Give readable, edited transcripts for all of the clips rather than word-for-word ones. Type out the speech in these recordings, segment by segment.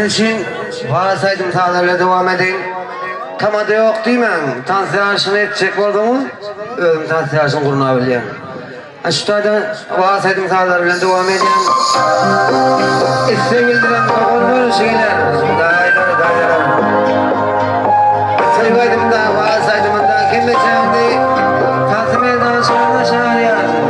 Ateşin varasaydım sağlarla devam edin. Tamada yok değil mi? Tansiyarşını edecek oldu mu? Ölüm tansiyarşını kurunabiliyor. Aşağıda varasaydım sağlarla devam edin. İste bildiren bakalım şeyler. Daire. Sayıbaydım da varasaydım da kendi çağırdı. Tansimerden sonra çağırıyor.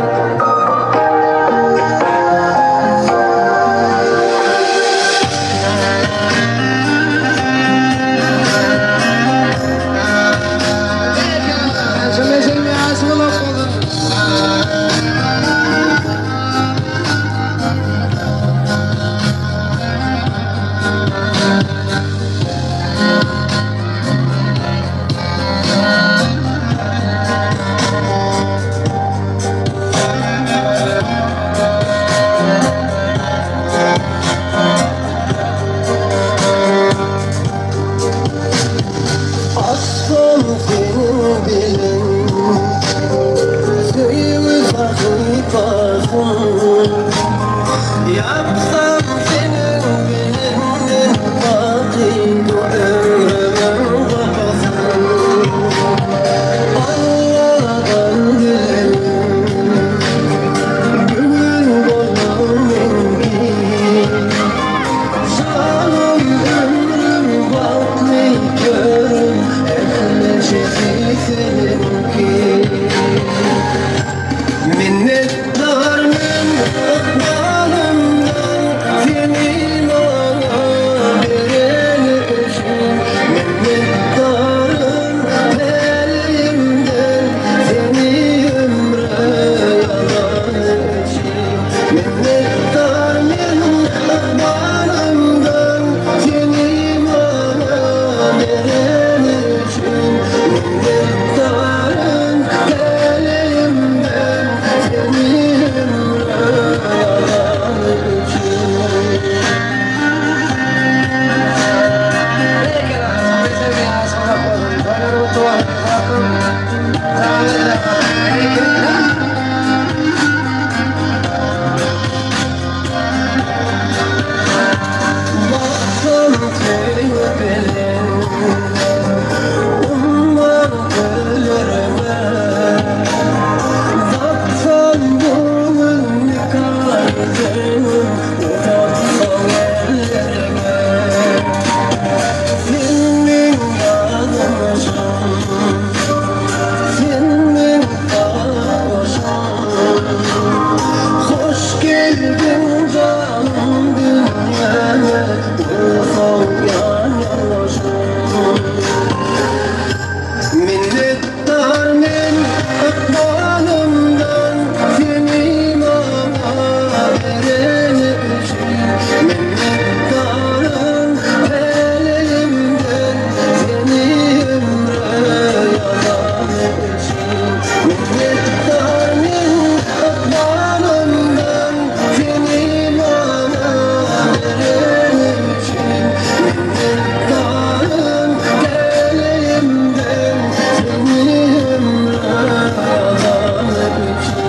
Yapsam senin birinden baki bu ömrümün kafasın Allah'tan dilerim Gönül koydum ki Canım ömrüm bakmıyorum Ehleşesi seninki Minnettarım akbalımdan Seni bana veren için Minnettarım elimden Seni ömre yalan için Minnettarım akbalımdan Seni bana veren için Minnettarım elimden Seni ömre yalan için Baksam teybelim Umman ölürüme Baksam bunun kalbim Uzatsam ellerime Senin yanmışım Senin kavuşum Hoş geldin canım dünyaya Ufak yanmışım Minnettar men akbalımdan Seni bana veren için Minnettarım elimden Seni ömre yalan için Minnettar men akbalımdan Seni bana veren için Minnettarım elimden Seni ömre yalan için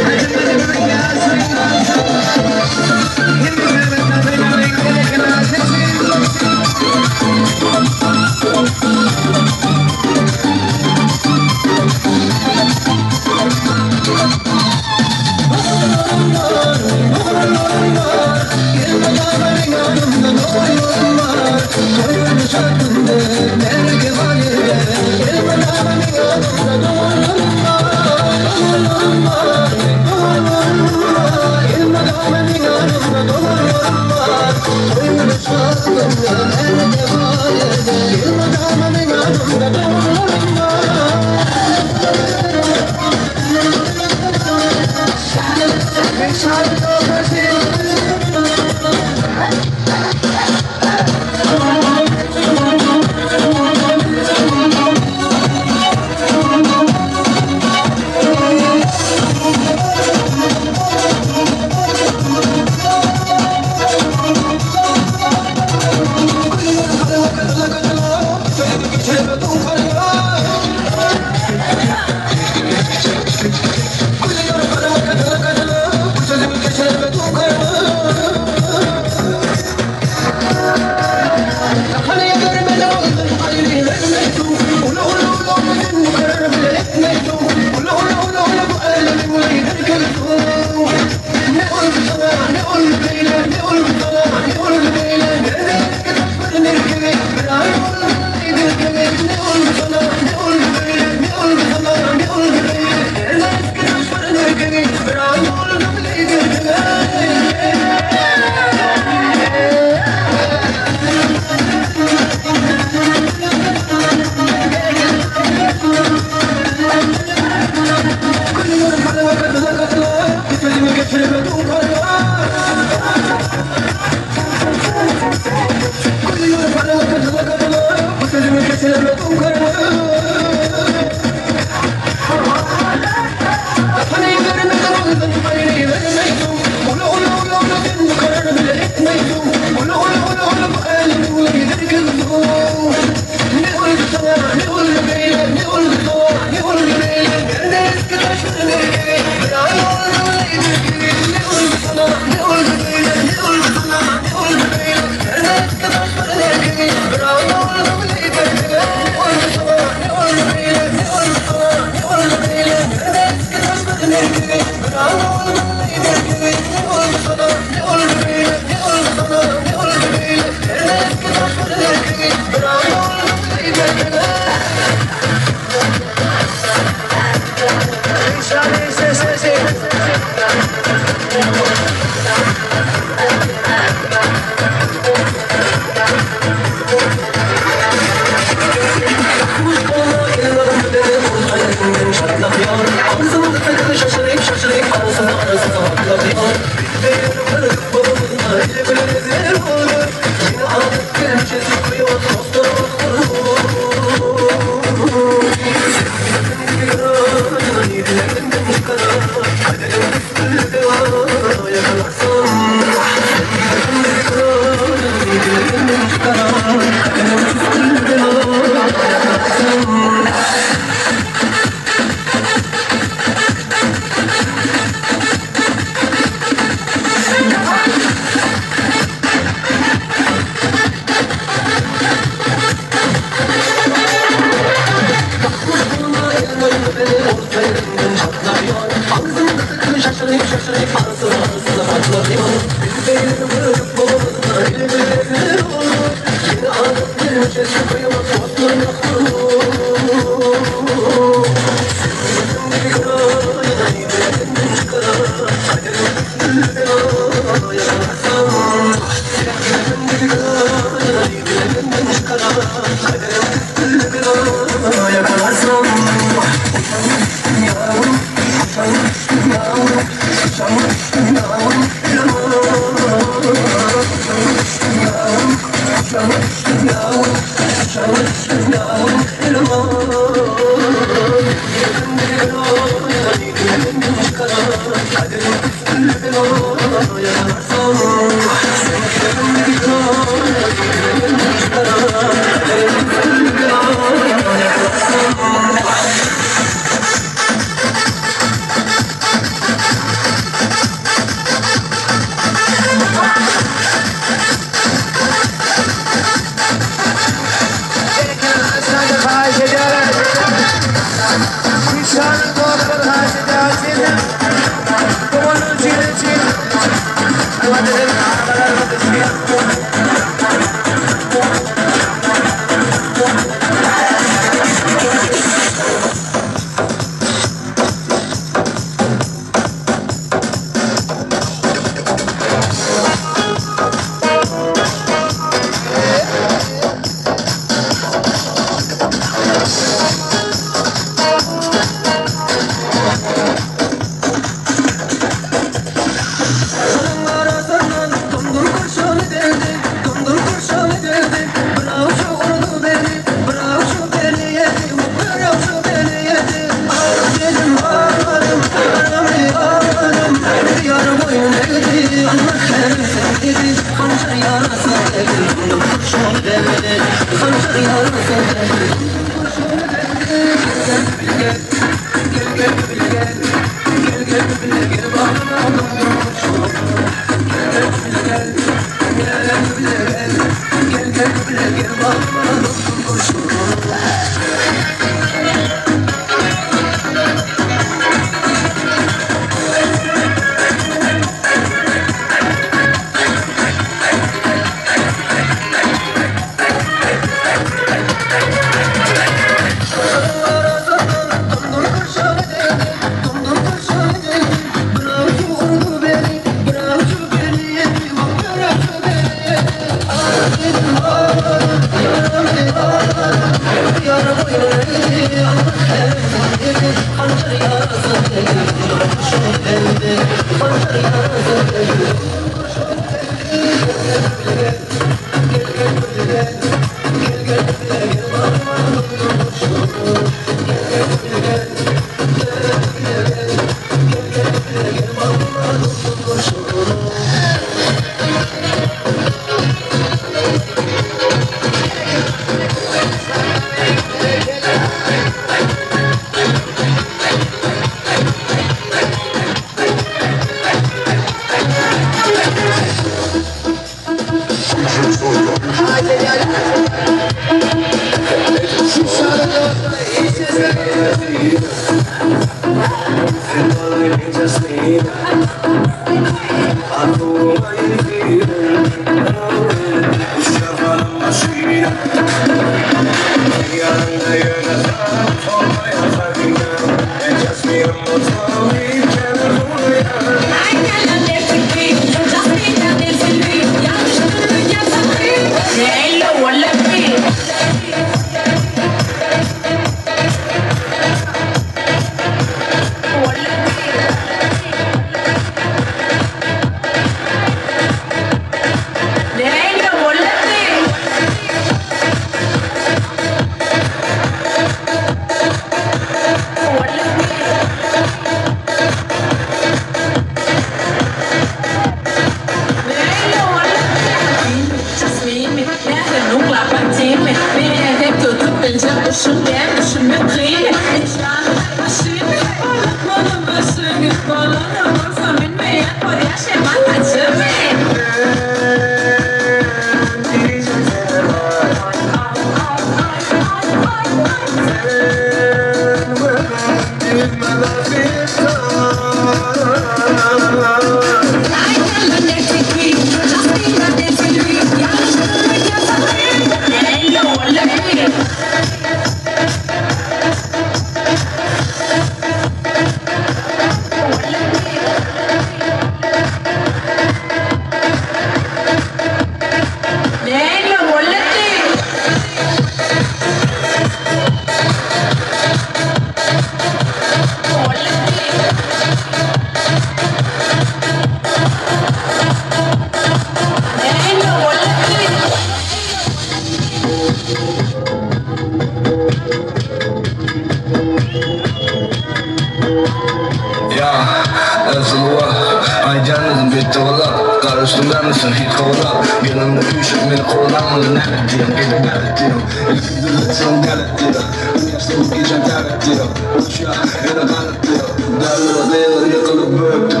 sen hiç kovala Yanımda üşük beni kovalanmalı nerede diyorum Gidip nerede diyorum Elbette son galet diyor Yaşta bu gecem terlet diyor Uçuyor ya da kanat diyor Darlığa dayalı yakalıp böktüm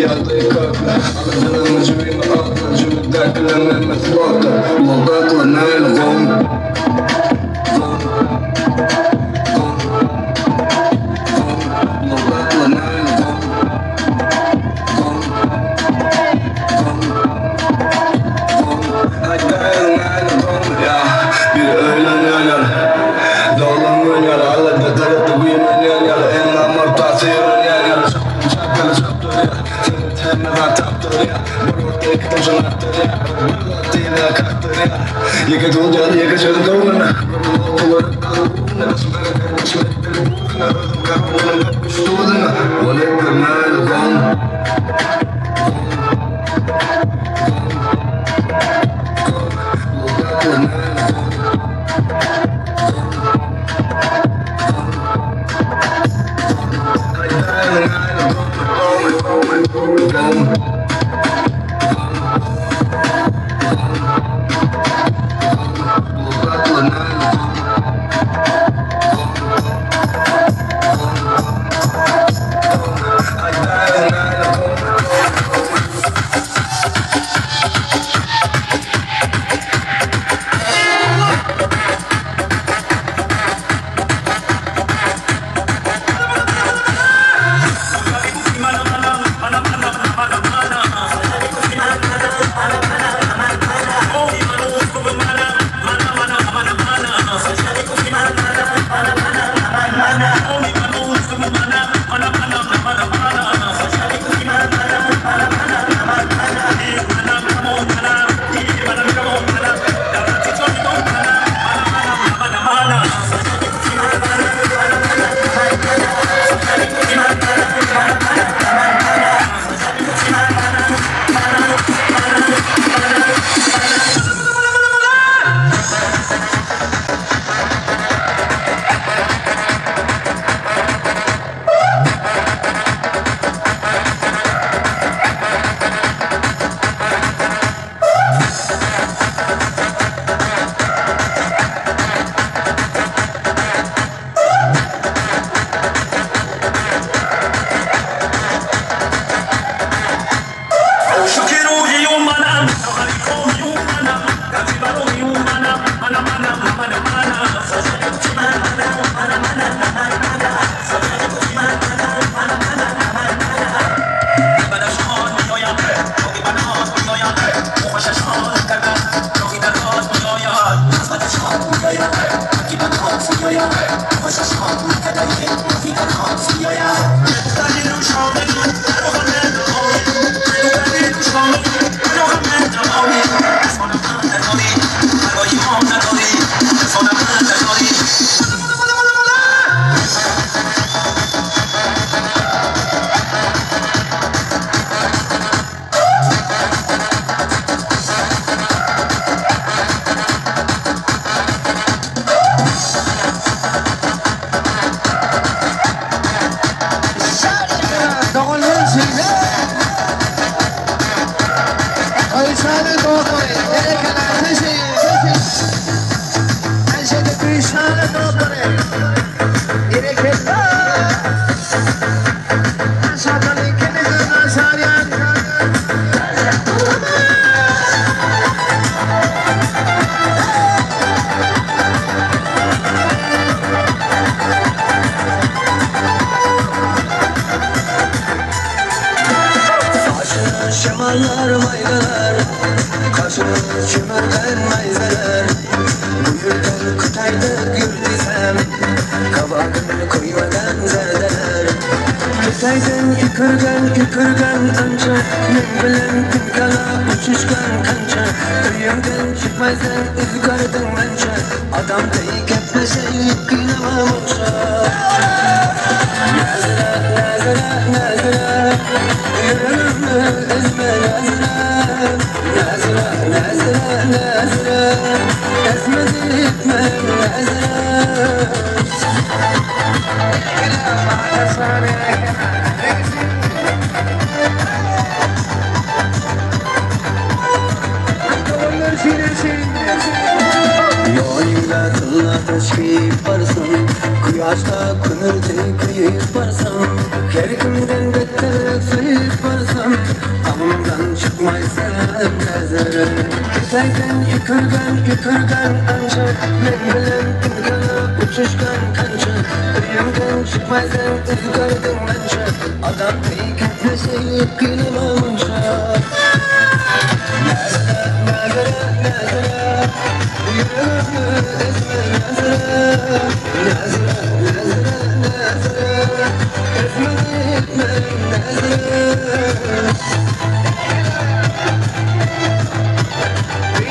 Yağdayı kalkla Anadolu'nun cübimi altına Cübük dertlerim Mehmet Volta Yolda neyle gom ये के दूर जाती है के चल दो ना बोले करना लगाऊं Şemallar maygalar Kaşını çömerten mayzeler Buyurdan kıtayda gürtizem Kabakını koymadan zerdeler Kıtaydan yıkırgan anca Men bilen tinkala uçuşkan kanca Köyümden çıkmazdan izgardın manca Adam deyik etmese yıkkınama muça Nazira, nazira, nazira Yüreğimi ezme nazira Nazira, nazira, nazira Ezme etme nazira Tilla tilla taşıyıp varsam Kuyaşta kınırcı kıyıp varsam Her kimden better sayıp varsam Ağımdan çıkmaysa nazara Güzelden yükürgen ancak Men bilen imkana uçuşkan kanca Üyümden çıkmaysan ızgardın manca Adam pek etmeseyip kıyılamamışa Yüreğimi ezme nazara Nazara, nazara, nazara Ezme etme nazara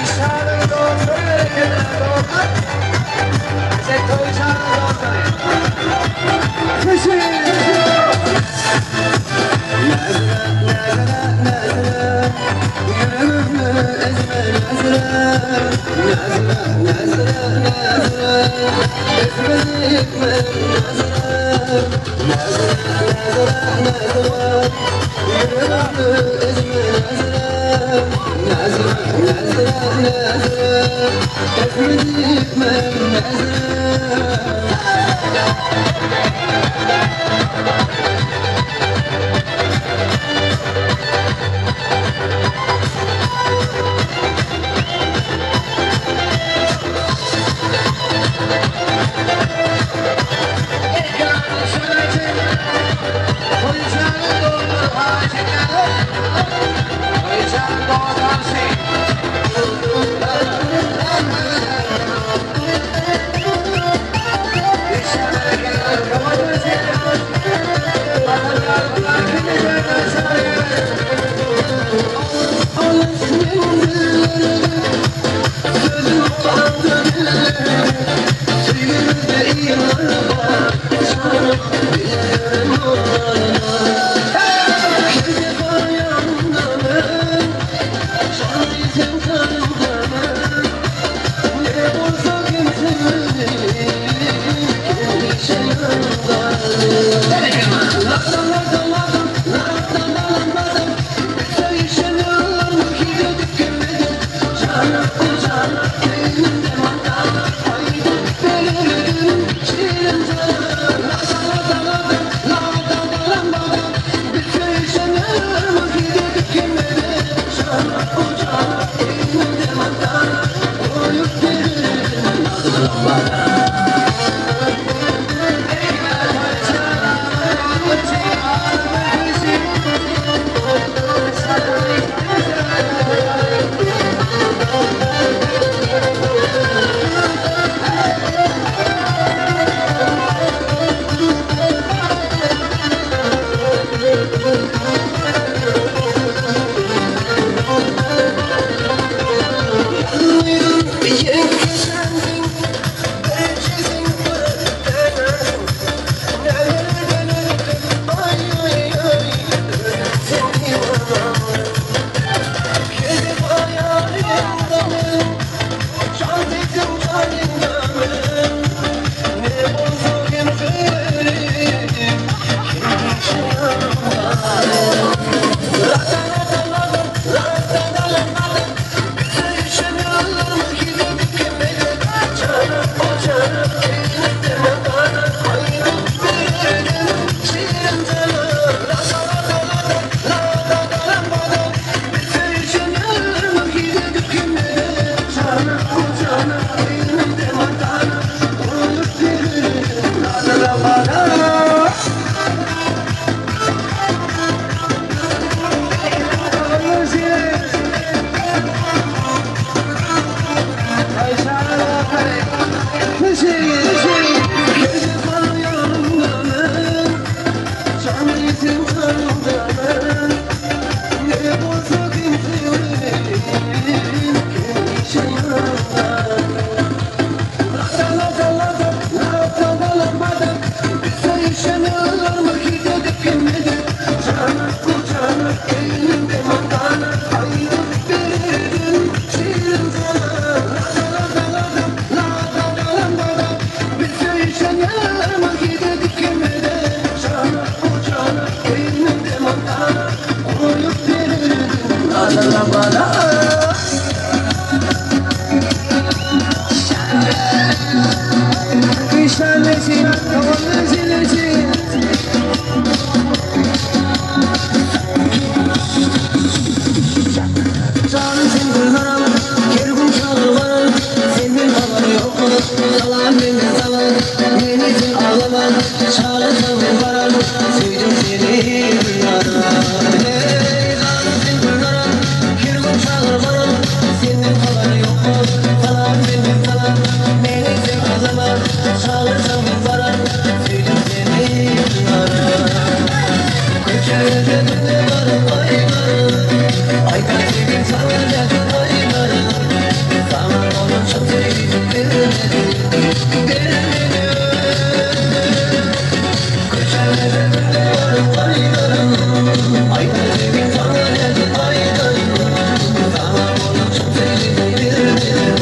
İşarın doğru öyle doğru Sen koyacağın doğru Nazara, nazara, nazara Yüreğimi ezme nazara Nazara, nazara, nazara Ezme etme nazara Nazara, nazara, nazara Yüreğimi ezme nazara Nazara, nazara, nazara Ezme etme nazara Kızım Kışlar nesin, kavanın zilesi. Çağrısın kırlara, kergun çağır bana. Senin haber yok mu? Yalan beni yalan, beni ağlama. Çağrısın kırlara, sevdim seni dünyada. Çağrısın kırlara, kergun çağır bana. Senin haber yok mu? Yalan beni yalan, beni ağlama. Çağrısın kırlara, sevdim seni dünyada. Köşede ne var, ay var. Ay kalbim sana geldi aylara. Zaman olunca seni görmedim. Köşelerde ne var aylara. Ay kalbim sana geldi aylara. Zaman olunca seni görmedim.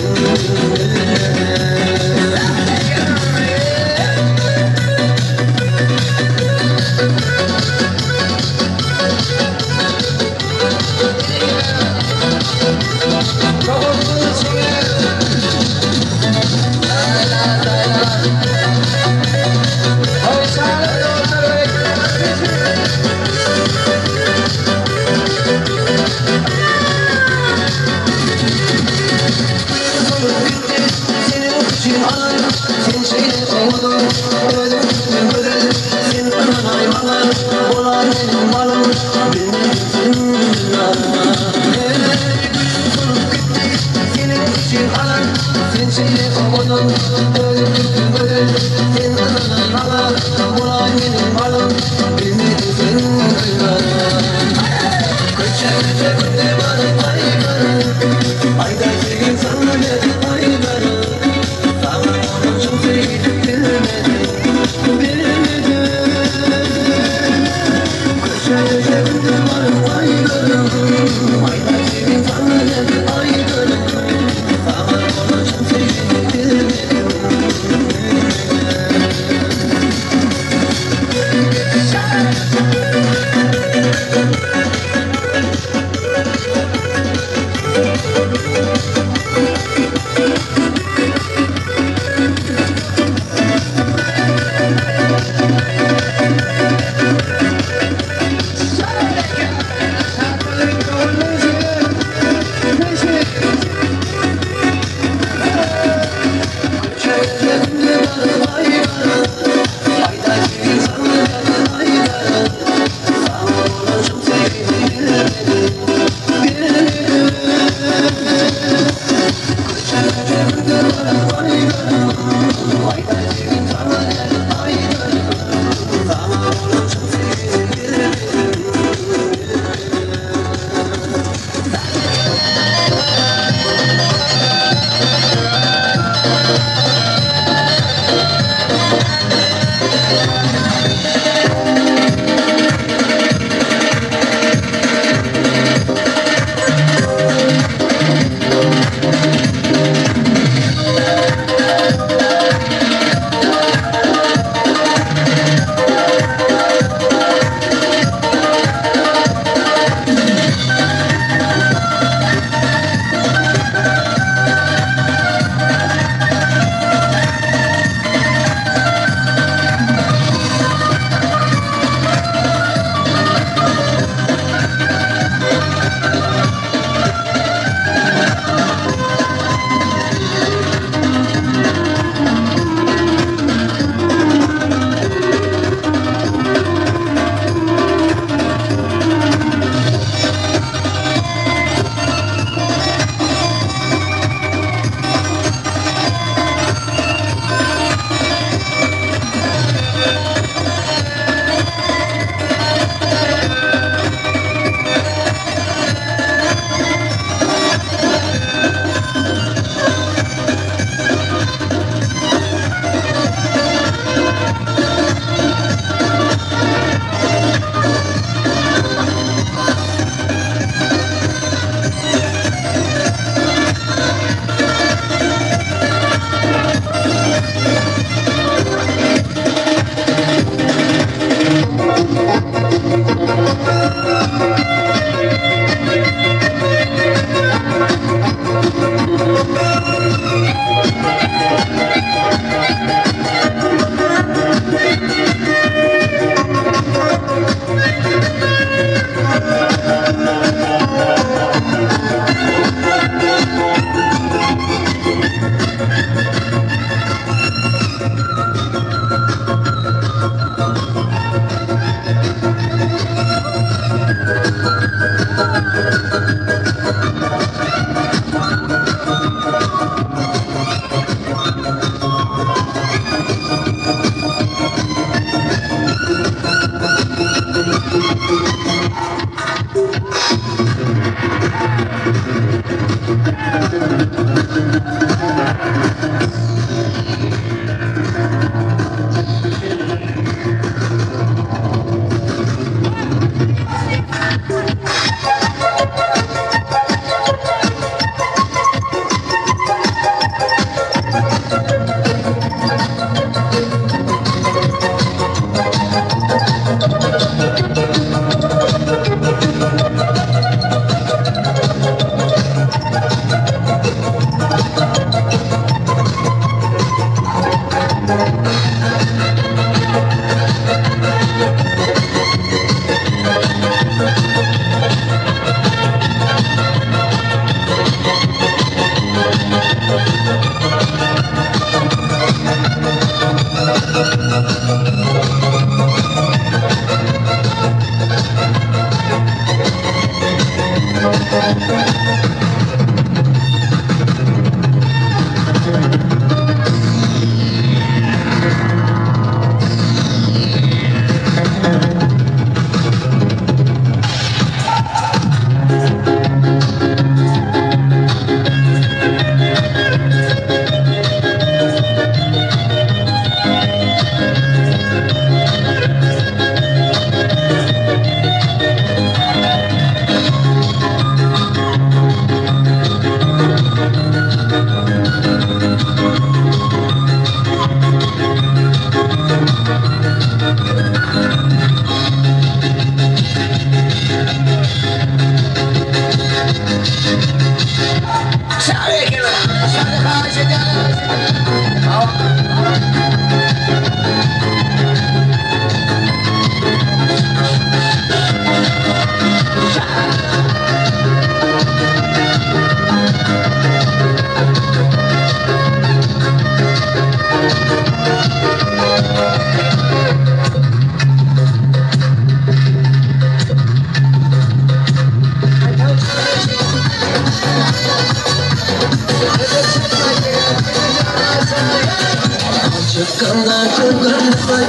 Çıkanlar çılgınlar,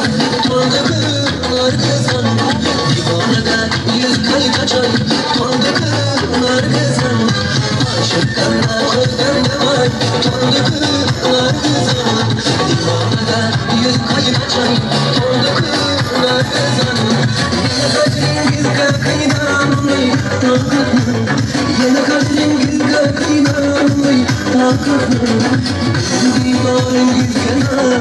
tonda kırıklar kızan. Divanede yüz kay kaçan, tonda kırıklar kızan. Aşıkkanlar çılgınlar var, tonda kırıklar kızan. Divanede yüz kay kaçan, tonda kırıklar kızan. Yine kalbin gizga kıydanlı, yine kalbin gizga kıydanlı, divanın gizgana.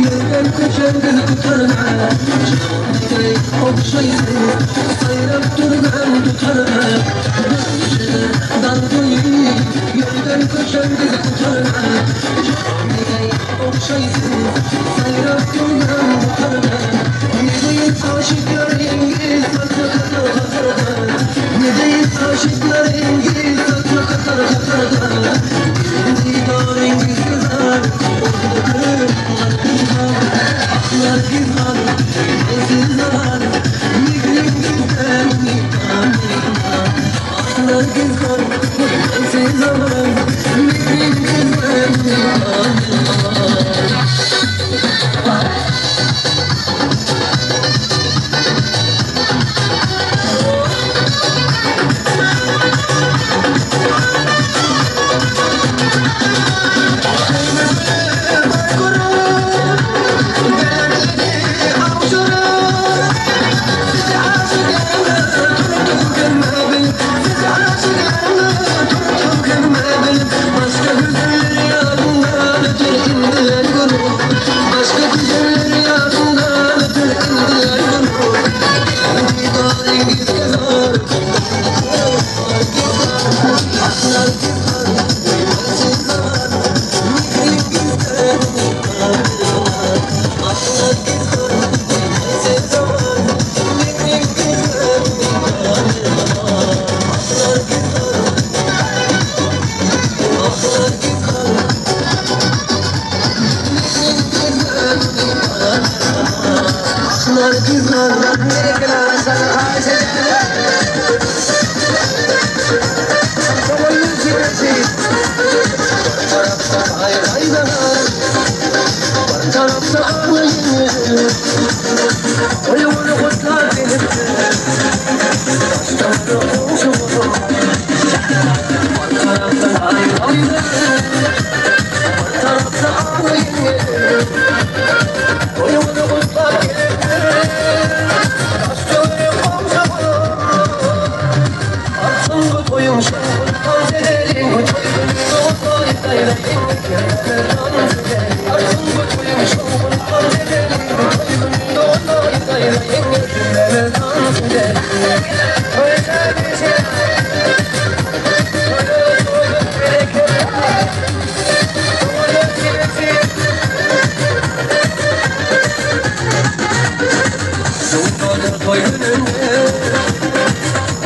Yerden kaçan kız tutarına, okşayın, sayrap durgan tutarına. Dalgoyu, yerden kaçan kız tutarına, okşayın, sayrap durgan tutarına. Ne değil aşıklar İngiliz, tatlı katar katarda. Ne değil aşıklar İngiliz, tatlı katar katarda. Didar İngiliz kızar, orada kırık. Aklar gizler, esizler, migrin gizler, aklar gizler, esizler, migrin gizler,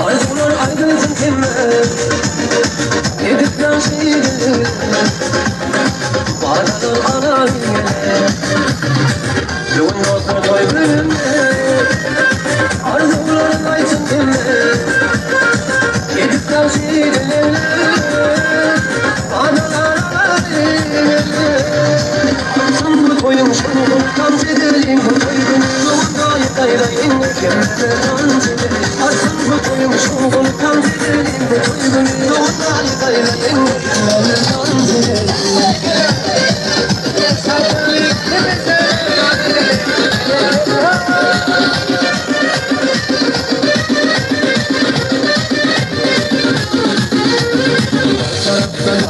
Arzular aydın kime Yedikten şeyleri Vardır ana yine Yoğun yolda koy önüne Arzular aydın kime Yedikten şeyleri Analar yine Sen bu koyun şunu tam sedelim Bu koyun yolda yedaylayın Kemere tam sedelim Arsın bu koyun şunu tam sedelim Bu koyun yolda yedaylayın Kemere tam sedelim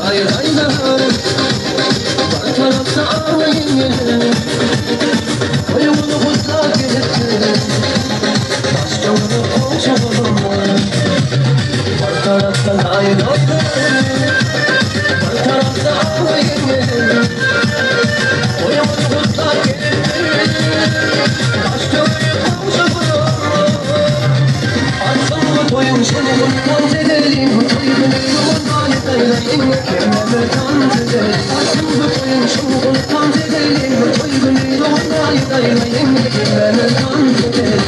Hayır hayır Var tarafta ağlayın Koyumunu buzlak etti Başkanını konuşalım Var tarafta hayır hayır Var tarafta ağlayın Koyumunu buzlak etti Başkanını konuşalım Arsın bu koyun şunu tam edelim Koyumunu yedaylayın Kemere tam edelim Arsın bu koyun şunu tam edelim Koyumunu yedaylayın Kemere tam edelim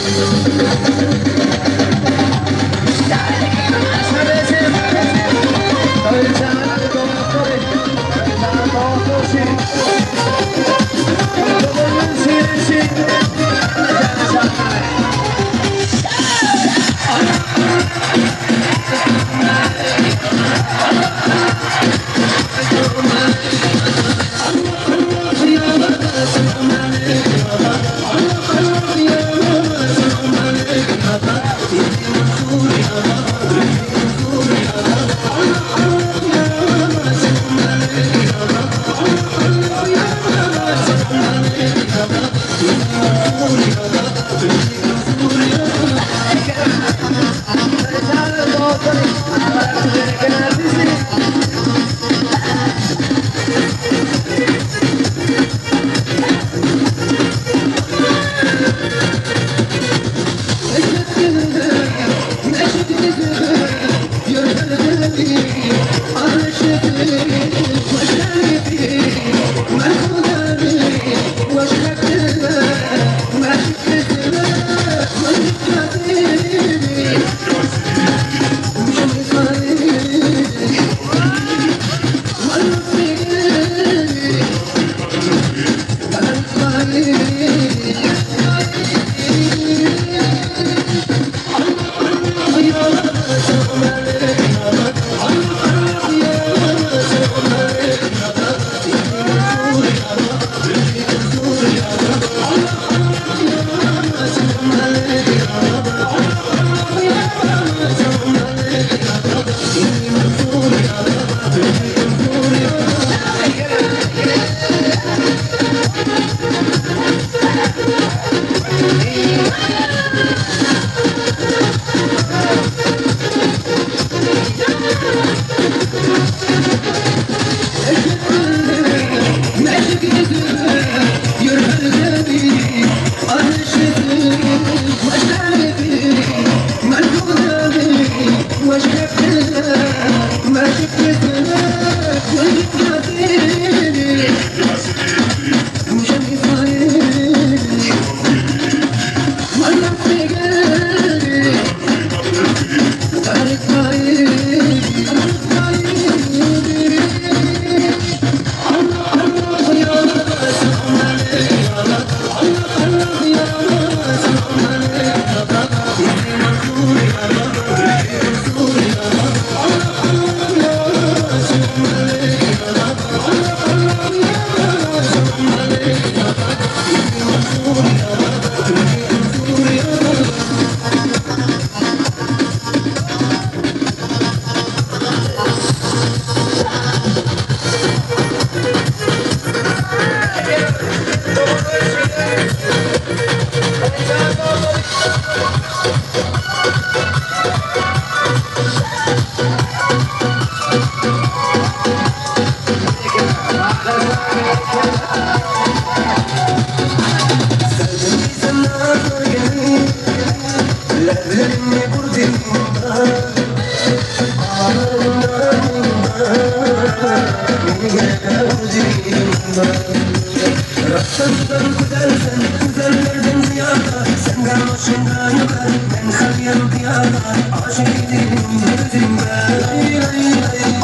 Rastlantın güzelsen, güzellerden ziyada sen kalmışından yukarı, ben kalyan piyada. Aşık edeyim gözümde,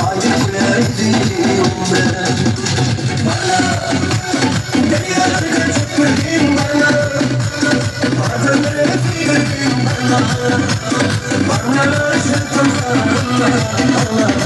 acil edeyim ben. Deryalar kaçıp gördüm bana, bazen nefes gördüm bana. Bana aşıktım sana, Allah.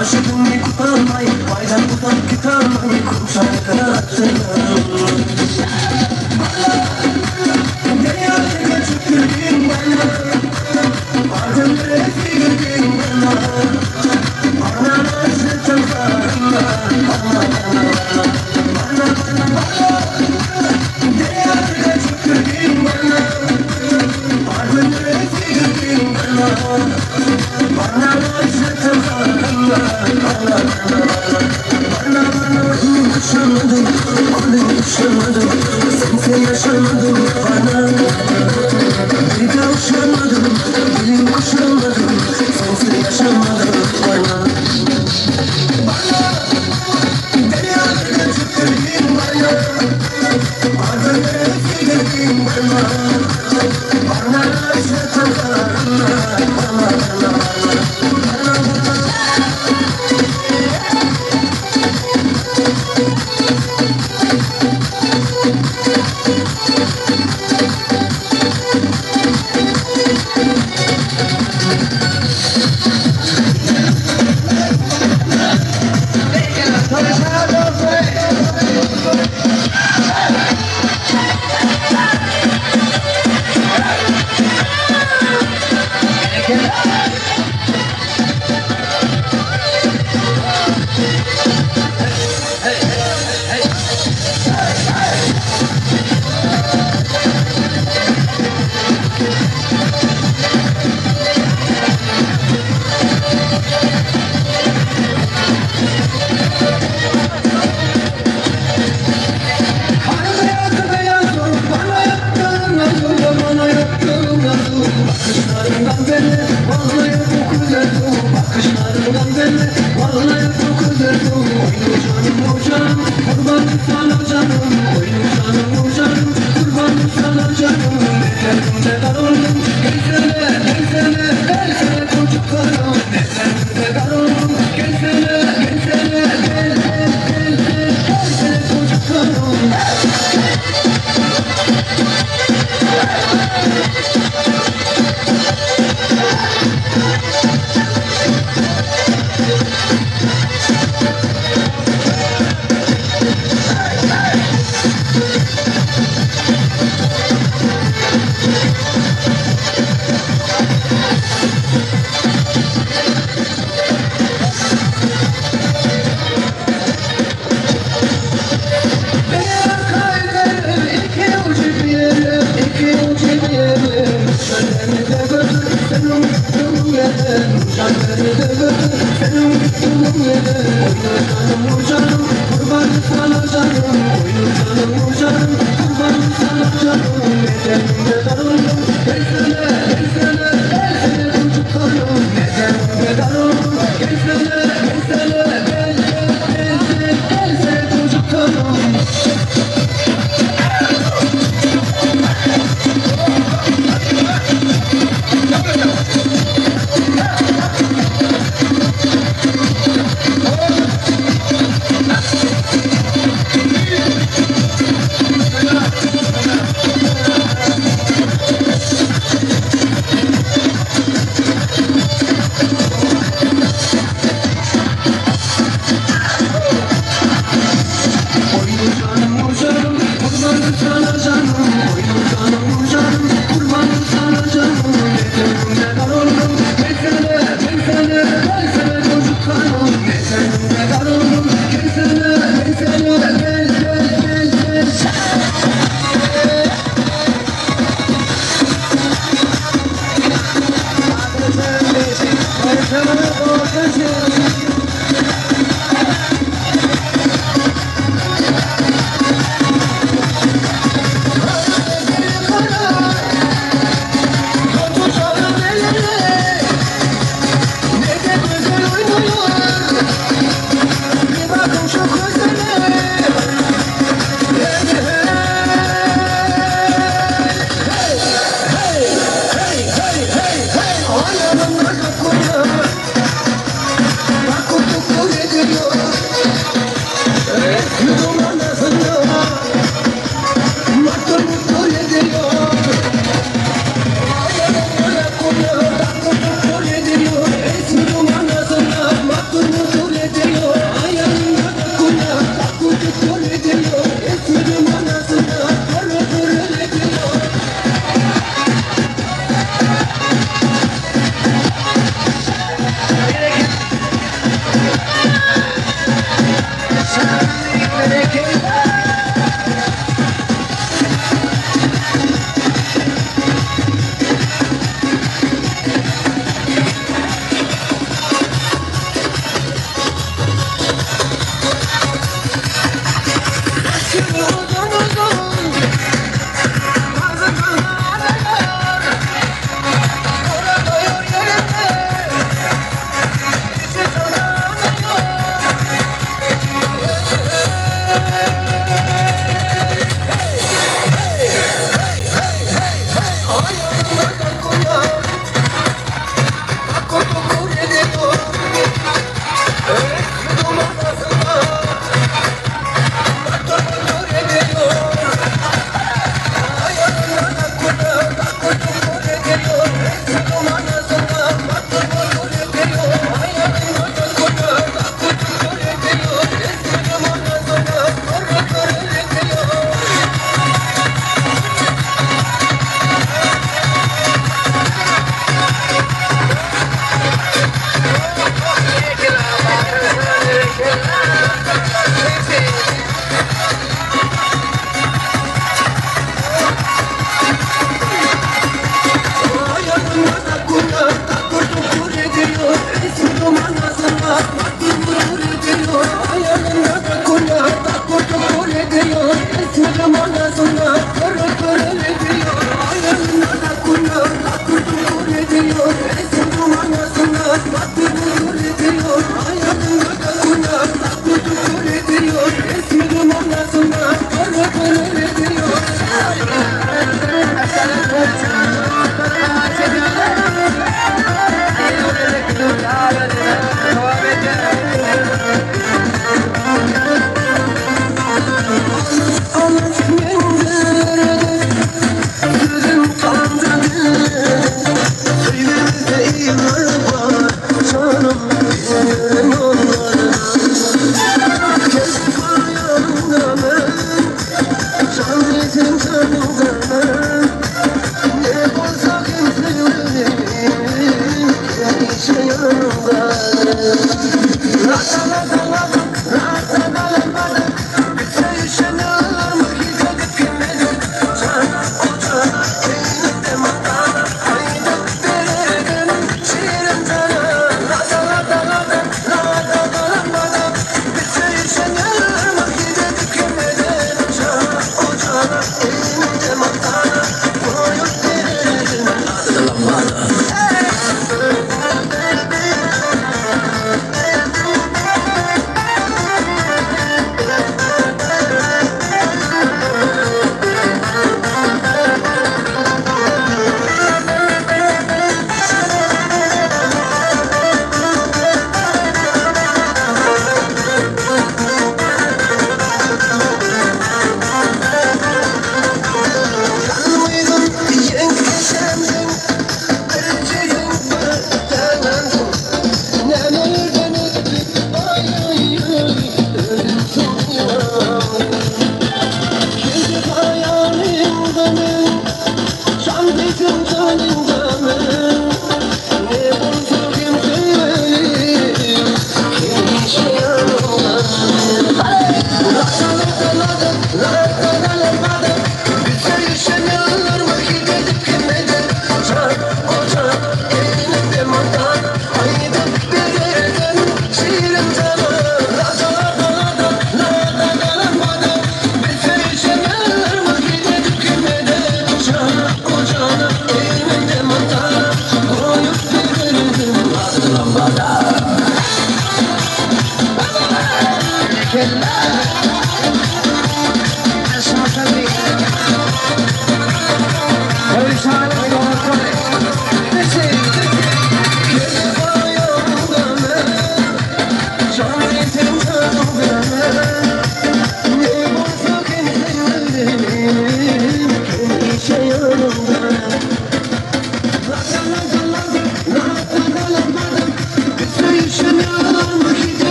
Aşkın bir kutalmay, baydan kutal kitalmay, kumsal karattın. Deryalar kaçıp gördüm bana, bazen nefes gördüm bana. Bana aşıktım sana, deryalar kaçıp gördüm bana, bazen nefes gördüm bana. Bana aşıktım sana. Yaşamadım, onu yaşamadım, sensiz yaşamadım bana. Bir kavuşamadım, dilim kuşamadım, sensiz yaşamadım bana. Deryalar kaçıp gördüm bana, bazen nefes gördüm bana. Bana aşıktım sana.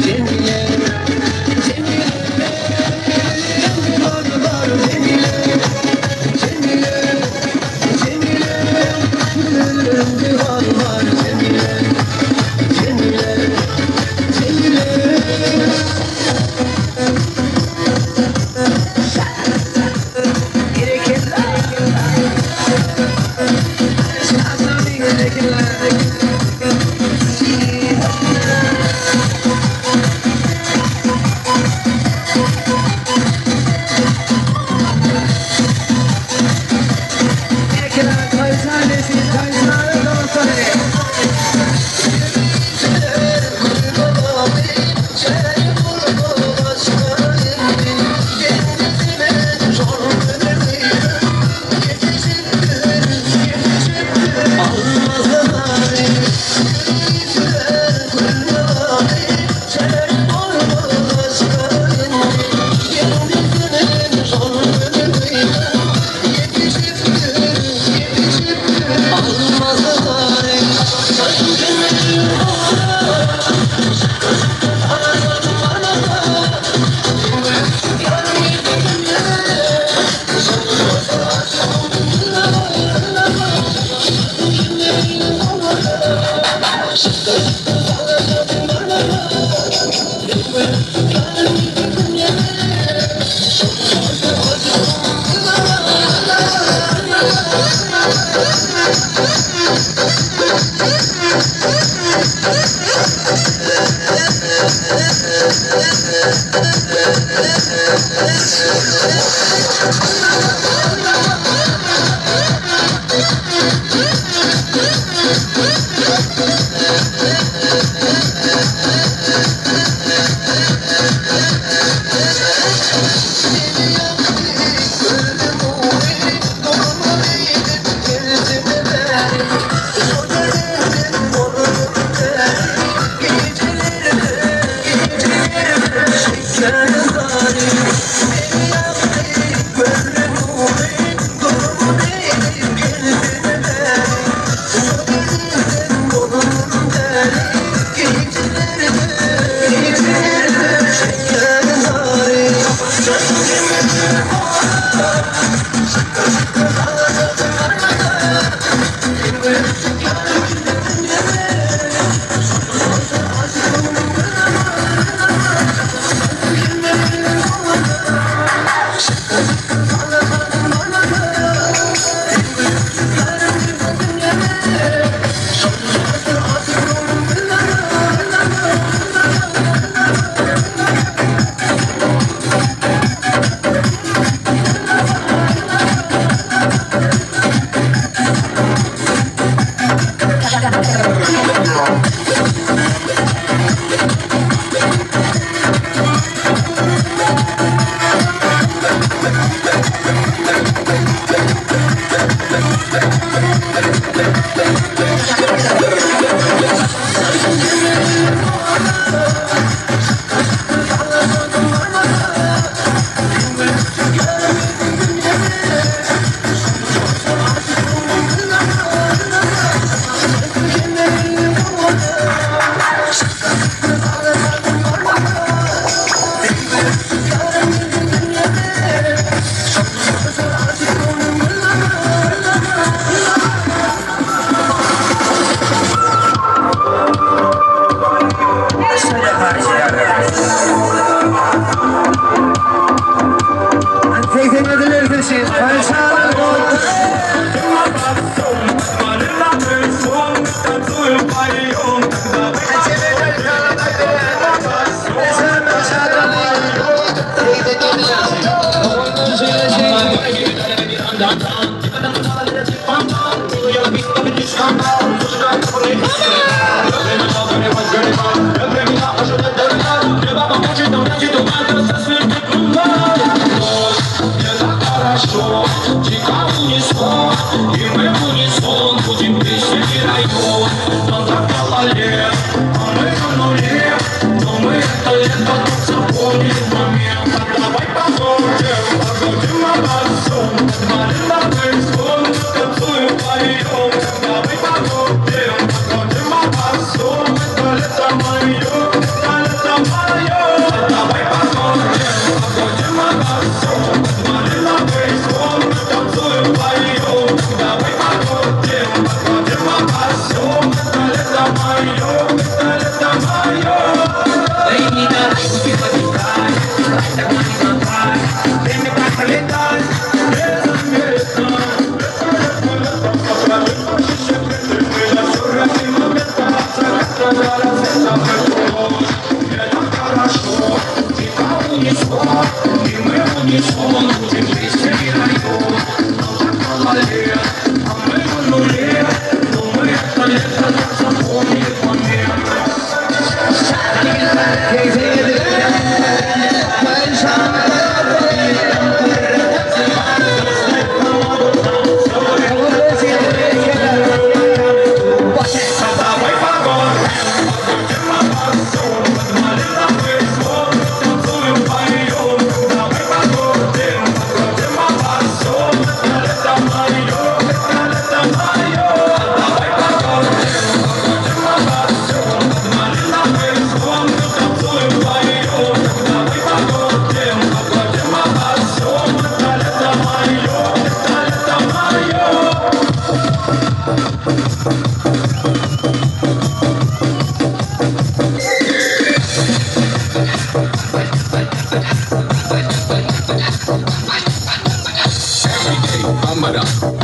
Cemile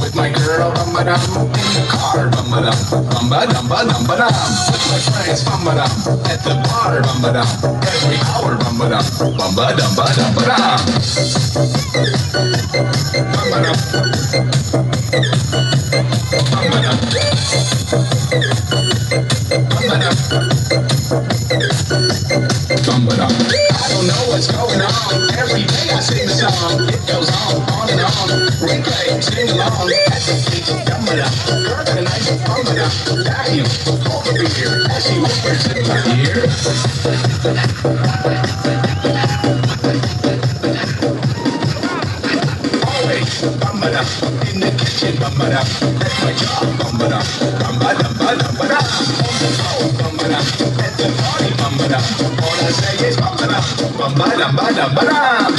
With my girl, bum-ba-dum, in the car, bum-ba-dum, bum-ba-dum-ba-dum-ba-dum. With my friends, bum-ba-dum, at the bar, bum-ba-dum, every hour, bum-ba-dum, bum-ba-dum-ba-dum-ba-dum. Bum-ba-dum, bum-ba-dum, bum-ba-dum. I don't know what's going on. Every day I sing the song. It goes on and on. Replay, sing along. At the beach, bum-ba-dum. Girl in a nice bum-ba-dum. Damn, hold the beer as she whispers in my ear. Always bum-ba-dum. In the kitchen, bum-ba-dum. At my job, bum-ba-dum. Bum-ba-dum-ba-dum-ba-dum. On the phone, bum-ba-dum. At the party, bum-ba-dum. All I say is bum-ba-dum. Bum-ba-dum-ba-dum-ba-dum.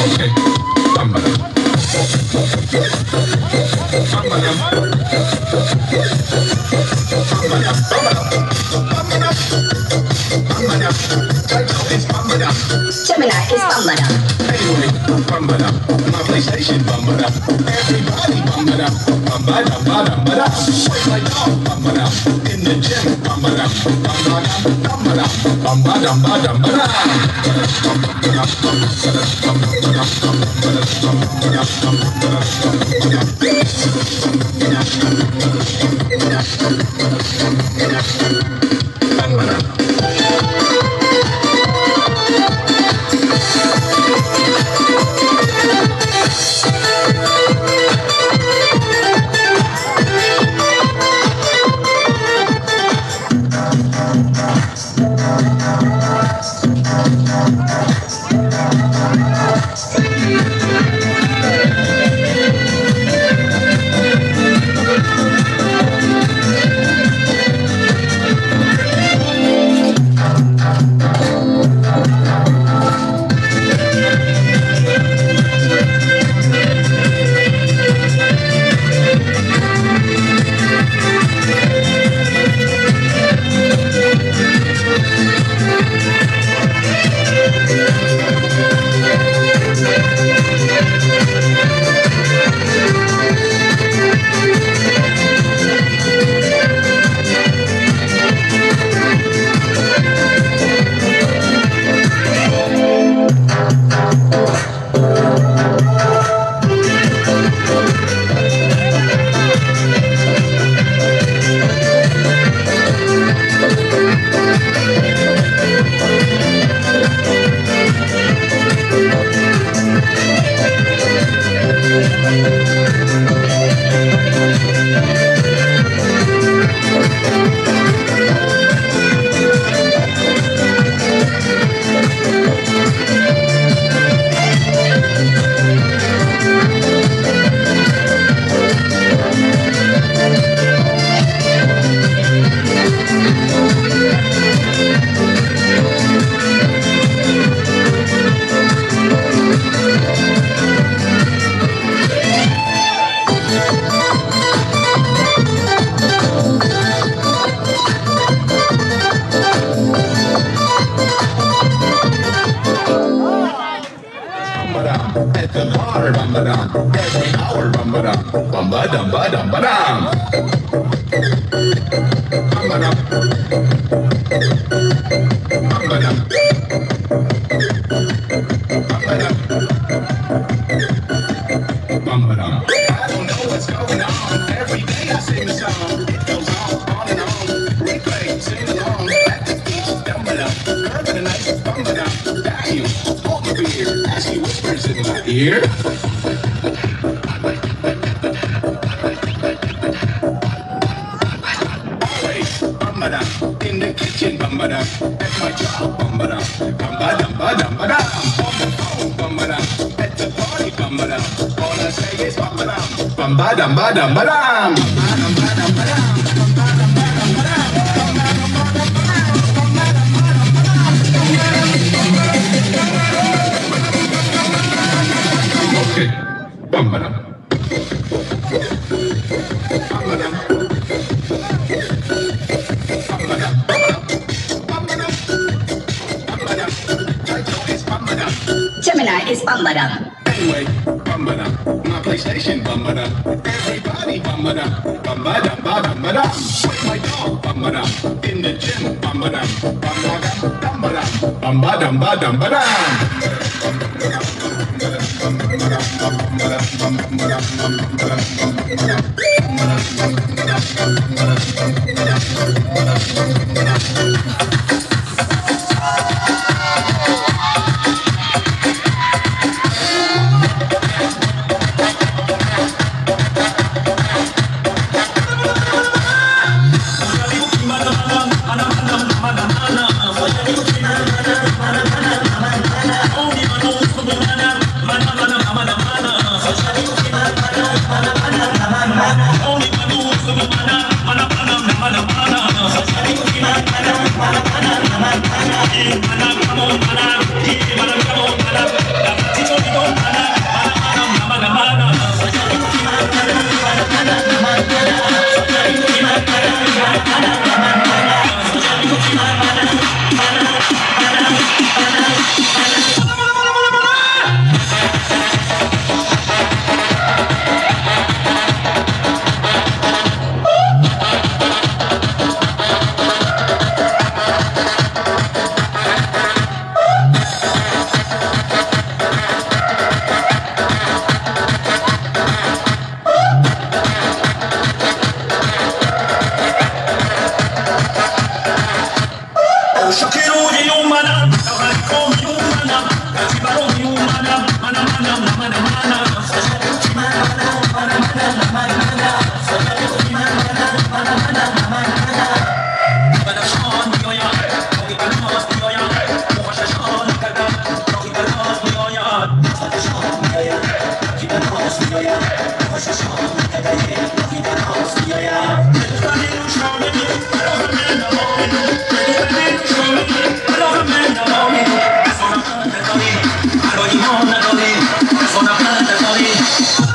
Okay, bum-ba-dum. Gemini is bum-ba-dum. Anyway, bum-ba-dum. My PlayStation, bum-ba-dum. Everybody, bum-ba-dum. Bum-ba-dum-ba-dum-ba-dum. With my dog, bum-ba-dum. In the gym, bum-ba-dum. Bum-ba-dum, bum-ba-dum. Bum-ba-dum-ba-dum-ba-dum. At the bar, bum-ba-dum. Every hour, bum-ba-dum. Bum-ba-dum-ba-dum-ba-dum. Bum-ba-dum. Bum-ba-dum. Bum-ba-dum. Bum-ba-dum. I don't know what's going on. Every day I sing the song. It goes on and on. Replay, sing along. At the beach, bum-ba-dum. Girl in a nice bum-ba-dum. Damn, hold the beer as she whispers. whispers in my ear. Always, bambada, in the kitchen, bambada, at my job, bambada, bambada, bambada, on the phone, bambada, at the party, bambada, all I say is bambada, bambada, bambada, bambada. Okay, bambada. Gemini is Bambada. Anyway, bambada, my PlayStation, bambada, everybody, bambada, bambada, bambada, with my dog, bambada, in the gym, bambada, bambada, bambada, bambada, bambada. Sono